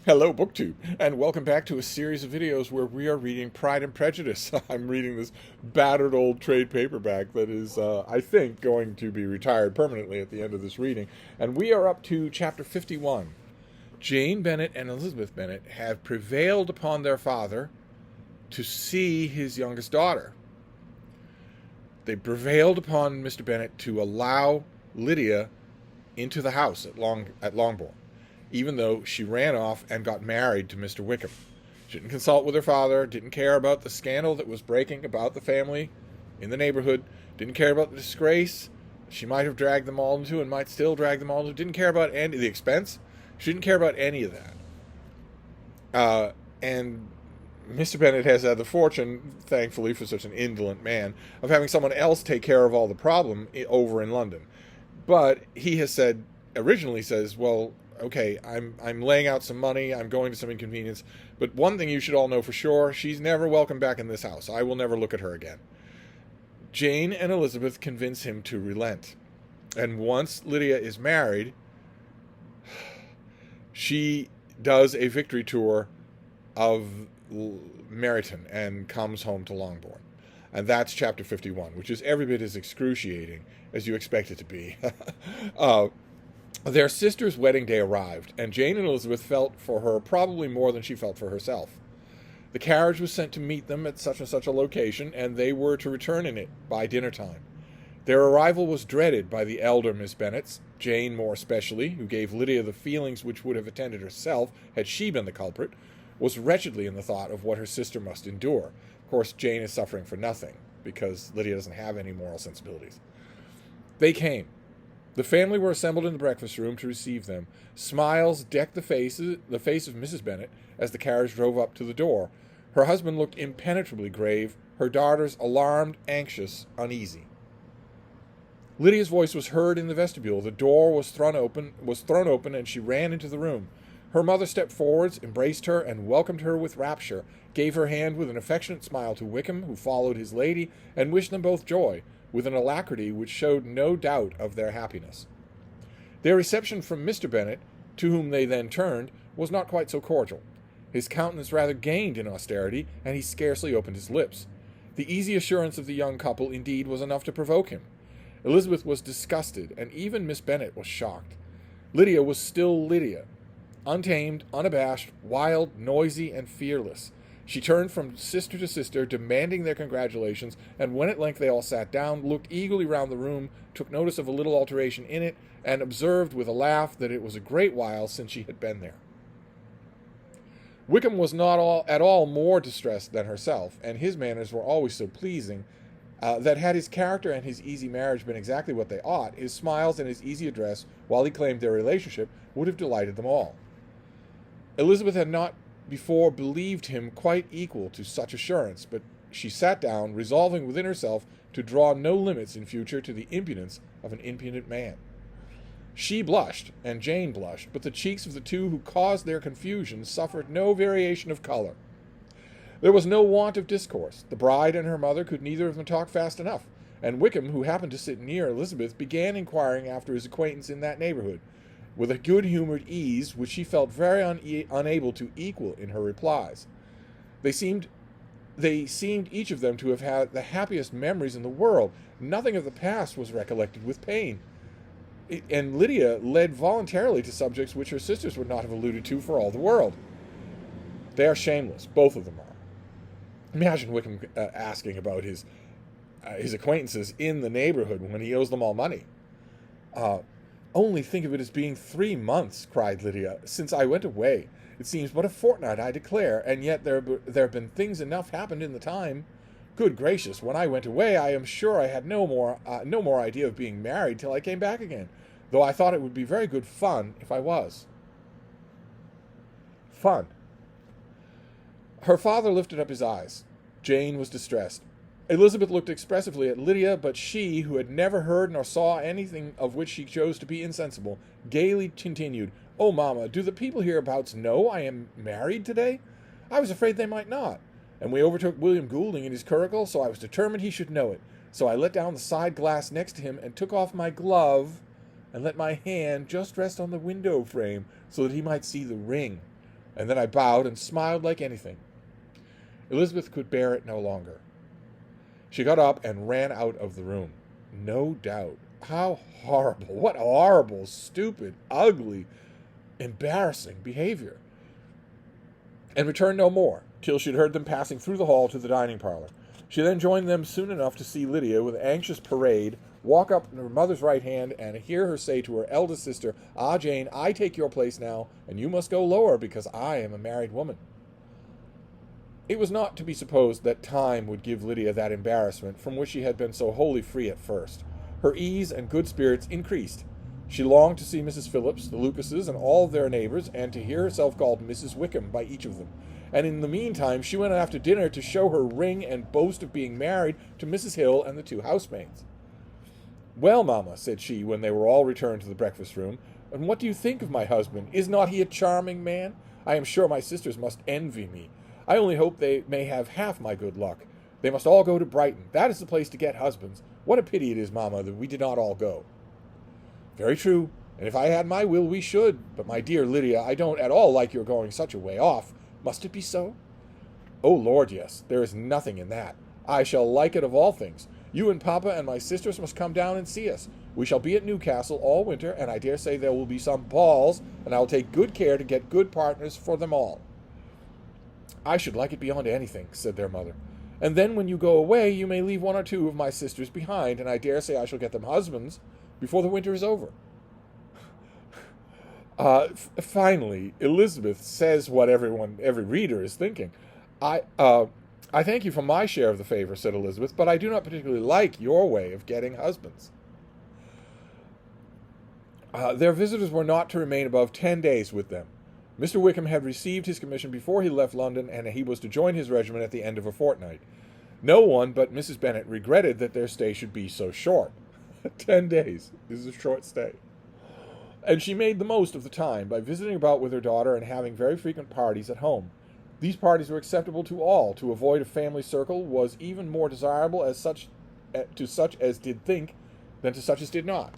Hello, BookTube, and welcome back to a series of videos where we are reading Pride and Prejudice. I'm reading this battered old trade paperback that is, I think, going to be retired permanently at the end of this reading. And we are up to chapter 51. Jane Bennet and Elizabeth Bennet have prevailed upon their father to see his youngest daughter. They prevailed upon Mr. Bennet to allow Lydia into the house at Longbourn, even though she ran off and got married to Mr. Wickham. She didn't consult with her father, didn't care about the scandal that was breaking about the family in the neighborhood, didn't care about the disgrace she might have dragged them all into and might still drag them all into, didn't care about any the expense. She didn't care about any of that. And Mr. Bennet has had the fortune, thankfully for such an indolent man, of having someone else take care of all the problem over in London. But he has said, originally says, well, okay, I'm laying out some money, I'm going to some inconvenience, but one thing you should all know for sure, she's never welcome back in this house. I will never look at her again. Jane and Elizabeth convince him to relent. And once Lydia is married, she does a victory tour of Meryton and comes home to Longbourn. And that's chapter 51, which is every bit as excruciating as you expect it to be. Their sister's wedding day arrived, and Jane and Elizabeth felt for her probably more than she felt for herself. The carriage was sent to meet them at such and such a location, and they were to return in it by dinner time. Their arrival was dreaded by the elder Miss Bennets, Jane more especially, who gave Lydia the feelings which would have attended herself had she been the culprit, was wretchedly in the thought of what her sister must endure. Of course, Jane is suffering for nothing, because Lydia doesn't have any moral sensibilities. They came. The family were assembled in the breakfast room to receive them. Smiles decked the face of Mrs. Bennet as the carriage drove up to the door. Her husband looked impenetrably grave, her daughters alarmed, anxious, uneasy. Lydia's voice was heard in the vestibule. The door was thrown open, and she ran into the room. Her mother stepped forwards, embraced her, and welcomed her with rapture, gave her hand with an affectionate smile to Wickham, who followed his lady, and wished them both joy, with an alacrity which showed no doubt of their happiness. Their reception from Mr. Bennet, to whom they then turned, was not quite so cordial. His countenance rather gained in austerity, and he scarcely opened his lips. The easy assurance of the young couple, indeed, was enough to provoke him. Elizabeth was disgusted, and even Miss Bennet was shocked. Lydia was still Lydia, untamed, unabashed, wild, noisy, and fearless. She turned from sister to sister, demanding their congratulations, and when at length they all sat down, looked eagerly round the room, took notice of a little alteration in it, and observed with a laugh that it was a great while since she had been there. Wickham was not at all more distressed than herself, and his manners were always so pleasing, that had his character and his easy marriage been exactly what they ought, his smiles and his easy address, while he claimed their relationship, would have delighted them all. Elizabeth had not before believed him quite equal to such assurance, but she sat down, resolving within herself to draw no limits in future to the impudence of an impudent man. She blushed, and Jane blushed, but the cheeks of the two who caused their confusion suffered no variation of color. There was no want of discourse. The bride and her mother could neither of them talk fast enough, and Wickham, who happened to sit near Elizabeth, began inquiring after his acquaintance in that neighborhood, with a good-humored ease which she felt very unable to equal in her replies. They seemed each of them to have had the happiest memories in the world. Nothing of the past was recollected with pain. And Lydia led voluntarily to subjects which her sisters would not have alluded to for all the world. They are shameless, both of them are. Imagine Wickham asking about his acquaintances in the neighborhood when he owes them all money. Only think of it as being 3 months, cried Lydia, since I went away. It seems but a fortnight, I declare, and yet there have been things enough happened in the time. Good gracious, when I went away, I am sure I had no more idea of being married till I came back again, though I thought it would be very good fun if I was. Fun. Her father lifted up his eyes. Jane was distressed. Elizabeth looked expressively at Lydia, but she, who had never heard nor saw anything of which she chose to be insensible, gaily continued, "Oh, mamma, do the people hereabouts know I am married today? I was afraid they might not. And we overtook William Goulding in his curricle, so I was determined he should know it. So I let down the side glass next to him and took off my glove and let my hand just rest on the window frame so that he might see the ring. and then I bowed and smiled like anything. Elizabeth could bear it no longer. She got up and ran out of the room. No doubt. How horrible, what horrible, stupid, ugly, embarrassing behavior. And returned no more, till she had heard them passing through the hall to the dining parlor. She then joined them soon enough to see Lydia, with anxious parade, walk up to her mother's right hand and hear her say to her eldest sister, "Ah, Jane, I take your place now, and you must go lower, because I am a married woman." It was not to be supposed that time would give Lydia that embarrassment from which she had been so wholly free at first. Her ease and good spirits increased. She longed to see Mrs. Phillips, the Lucases, and all their neighbors, and to hear herself called Mrs. Wickham by each of them. And in the meantime she went after dinner to show her ring and boast of being married to Mrs. Hill and the 2 housemaids. "Well, mamma," said she, when they were all returned to the breakfast-room, "and what do you think of my husband? Is not he a charming man? I am sure my sisters must envy me. I only hope they may have half my good luck. They must all go to Brighton. That is the place to get husbands. What a pity it is, mamma, that we did not all go." "Very true, and if I had my will, we should. But, my dear Lydia, I don't at all like your going such a way off. Must it be so?" "Oh, Lord, yes. There is nothing in that. I shall like it of all things. You and Papa and my sisters must come down and see us. We shall be at Newcastle all winter, and I dare say there will be some balls, and I will take good care to get good partners for them all." "I should like it beyond anything," said their mother. "And then when you go away, you may leave 1 or 2 of my sisters behind, and I dare say I shall get them husbands before the winter is over." Finally, Elizabeth says what every reader is thinking. I thank you for my share of the favor," said Elizabeth, "but I do not particularly like your way of getting husbands." Their visitors were not to remain above 10 days with them. Mr. Wickham had received his commission before he left London, and he was to join his regiment at the end of a fortnight. No one but Mrs. Bennet regretted that their stay should be so short. 10 days is a short stay. And she made the most of the time by visiting about with her daughter and having very frequent parties at home. These parties were acceptable to all. To avoid a family circle was even more desirable to such as did think than to such as did not.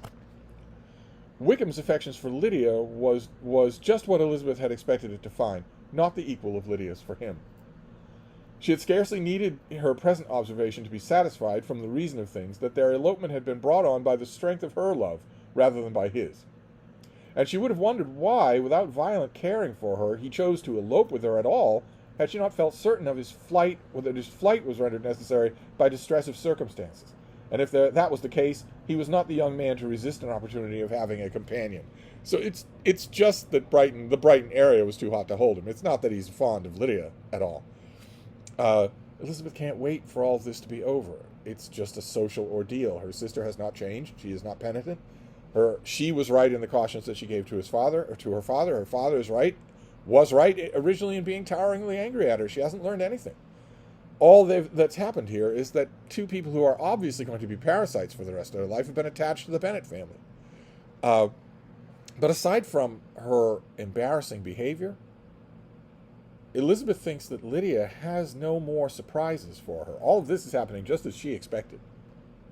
Wickham's affections for Lydia was just what Elizabeth had expected it to find, not the equal of Lydia's for him. She had scarcely needed her present observation to be satisfied, from the reason of things, that their elopement had been brought on by the strength of her love rather than by his. And she would have wondered why, without violent caring for her, he chose to elope with her at all, had she not felt certain of his flight, or that his flight was rendered necessary by distress of circumstances. And if that was the case, he was not the young man to resist an opportunity of having a companion. So it's just that the Brighton area was too hot to hold him. It's not that he's fond of Lydia at all. Elizabeth can't wait for all this to be over. It's just a social ordeal. Her sister has not changed. She is not penitent. She was right in the cautions that she gave to his father, or to her father. Her father was right originally in being toweringly angry at her. She hasn't learned anything. All that's happened here is that 2 people who are obviously going to be parasites for the rest of their life have been attached to the Bennet family. But aside from her embarrassing behavior, Elizabeth thinks that Lydia has no more surprises for her. All of this is happening just as she expected.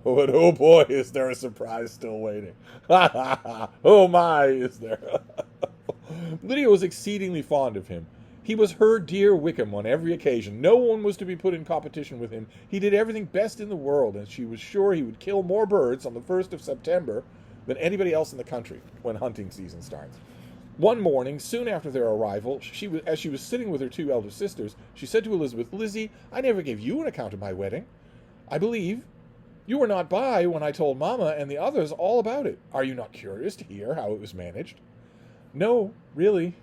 But oh boy, is there a surprise still waiting. Oh my, is there. Lydia was exceedingly fond of him. He was her dear Wickham on every occasion. No one was to be put in competition with him. He did everything best in the world, and she was sure he would kill more birds on the 1st of September than anybody else in the country when hunting season starts. One morning, soon after their arrival, as she was sitting with her 2 elder sisters, she said to Elizabeth, "Lizzie, I never gave you an account of my wedding. I believe you were not by when I told Mamma and the others all about it. Are you not curious to hear how it was managed?" "No, really,"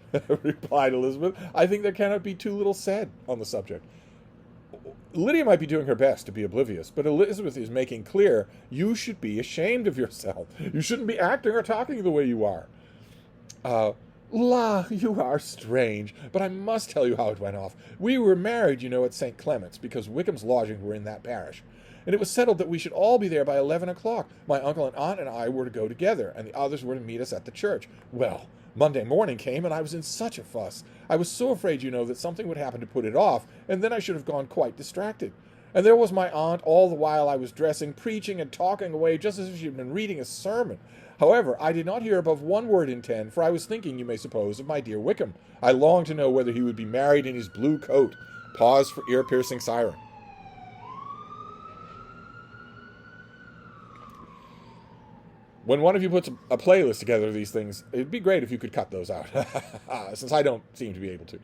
replied Elizabeth. "I think there cannot be too little said on the subject." Lydia might be doing her best to be oblivious, but Elizabeth is making clear you should be ashamed of yourself. You shouldn't be acting or talking the way you are. La, you are strange, but I must tell you how it went off. We were married, at St. Clement's, because Wickham's lodgings were in that parish. And it was settled that we should all be there by 11 o'clock. My uncle and aunt and I were to go together, and the others were to meet us at the church. Well, Monday morning came, and I was in such a fuss. I was so afraid, that something would happen to put it off, and then I should have gone quite distracted. And there was my aunt all the while I was dressing, preaching and talking away just as if she had been reading a sermon. However, I did not hear above 1 word in 10, for I was thinking, you may suppose, of my dear Wickham. I longed to know whether he would be married in his blue coat. Pause for ear-piercing siren. When one of you puts a playlist together of these things, it'd be great if you could cut those out, since I don't seem to be able to.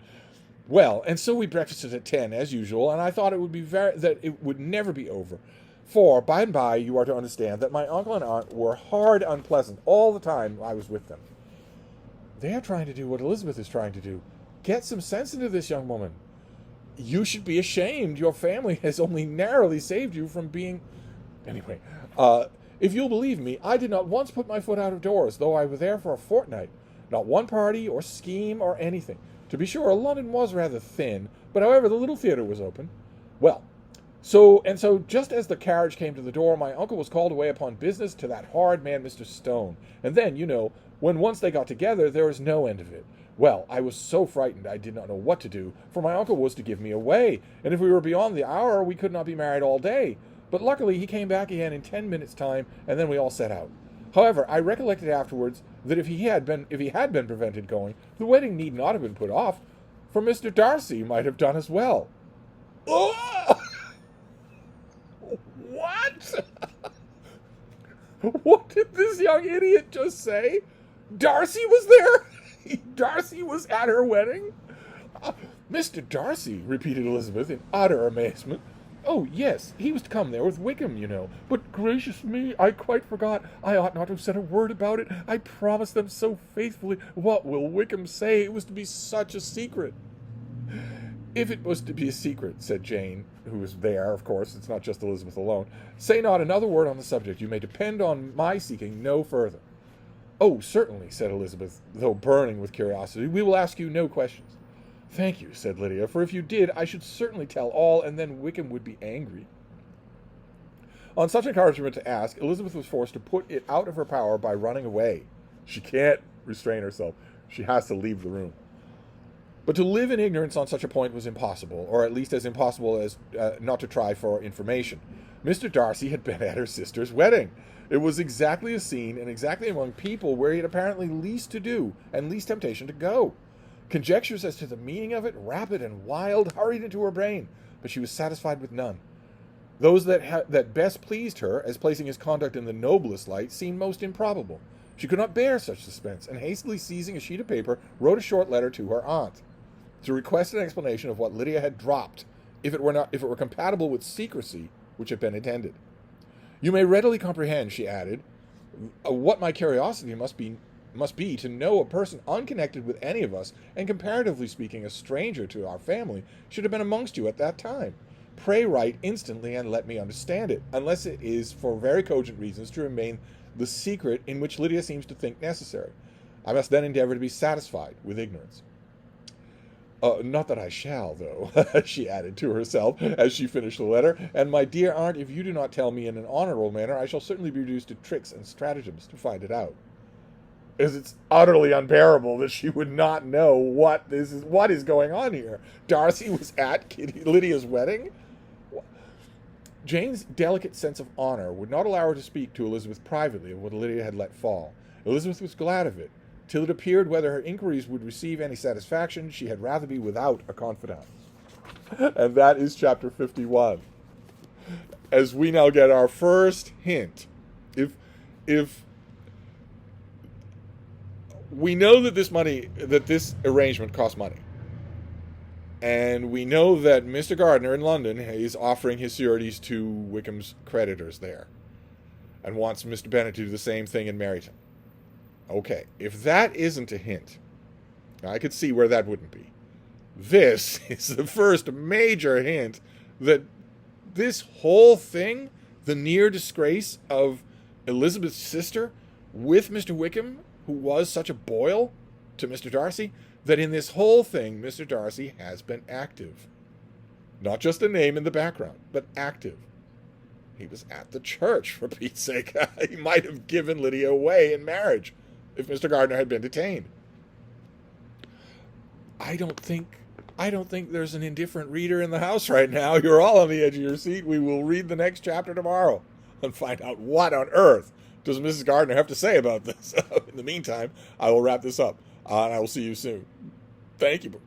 Well, and so we breakfasted at 10, as usual, and I thought it would be that it would never be over. For, by and by, you are to understand that my uncle and aunt were hard unpleasant all the time I was with them. They are trying to do what Elizabeth is trying to do. Get some sense into this young woman. You should be ashamed. Your family has only narrowly saved you from being... Anyway, if you'll believe me, I did not once put my foot out of doors, though I was there for a fortnight. Not one party or scheme or anything. To be sure, London was rather thin, but however, the little theatre was open. Well, so just as the carriage came to the door, my uncle was called away upon business to that horrid man, Mr. Stone. And then, you know, when once they got together, there was no end of it. Well, I was so frightened I did not know what to do, for my uncle was to give me away, and if we were beyond the hour, we could not be married all day. But luckily, he came back again in 10 minutes' time, and then we all set out. However, I recollected afterwards that if he had been prevented going, the wedding need not have been put off, for Mr. Darcy might have done as well. Oh! What? What did this young idiot just say? Darcy was there? Darcy was at her wedding? Mr. Darcy, repeated Elizabeth in utter amazement. Oh, yes, he was to come there with Wickham, you know. But gracious me, I quite forgot. I ought not to have said a word about it. I promised them so faithfully. What will Wickham say? It was to be such a secret. If it was to be a secret, said Jane, who was there, of course, it's not just Elizabeth alone, say not another word on the subject. You may depend on my seeking no further. Oh, certainly, said Elizabeth, though burning with curiosity. We will ask you no questions. Thank you, said Lydia, for if you did, I should certainly tell all, and then Wickham would be angry. On such encouragement to ask, Elizabeth was forced to put it out of her power by running away. She can't restrain herself. She has to leave the room. But to live in ignorance on such a point was impossible, or at least as impossible as not to try for information. Mr. Darcy had been at her sister's wedding. It was exactly a scene, and exactly among people where he had apparently least to do, and least temptation to go. Conjectures as to the meaning of it, rapid and wild, hurried into her brain, but she was satisfied with none. Those that best pleased her, as placing his conduct in the noblest light, seemed most improbable. She could not bear such suspense, and hastily seizing a sheet of paper, wrote a short letter to her aunt, to request an explanation of what Lydia had dropped, if it were compatible with secrecy which had been intended. You may readily comprehend, she added, what my curiosity must be to know a person unconnected with any of us, and comparatively speaking a stranger to our family, should have been amongst you at that time. Pray write instantly and let me understand it, unless it is for very cogent reasons to remain the secret in which Lydia seems to think necessary. I must then endeavor to be satisfied with ignorance. Not that I shall, though, she added to herself as she finished the letter, and my dear aunt, if you do not tell me in an honorable manner, I shall certainly be reduced to tricks and stratagems to find it out. It's utterly unbearable that she would not know what is going on here. Darcy was at Lydia's wedding? Jane's delicate sense of honor would not allow her to speak to Elizabeth privately of what Lydia had let fall. Elizabeth was glad of it. Till it appeared whether her inquiries would receive any satisfaction, she had rather be without a confidant. And that is chapter 51. As we now get our first hint. If we know that this arrangement costs money. And we know that Mr. Gardiner in London is offering his sureties to Wickham's creditors there. And wants Mr. Bennet to do the same thing in Meryton. Okay, if that isn't a hint, I could see where that wouldn't be. This is the first major hint that this whole thing, the near disgrace of Elizabeth's sister with Mr. Wickham, who was such a boil to Mr. Darcy, that in this whole thing, Mr. Darcy has been active. Not just a name in the background, but active. He was at the church, for Pete's sake. He might have given Lydia away in marriage if Mr. Gardiner had been detained. I don't think I don't think there's an indifferent reader in the house right now. You're all on the edge of your seat. We will read the next chapter tomorrow and find out what on earth does Mrs. Gardner have to say about this. In the meantime, I will wrap this up, and I will see you soon. Thank you.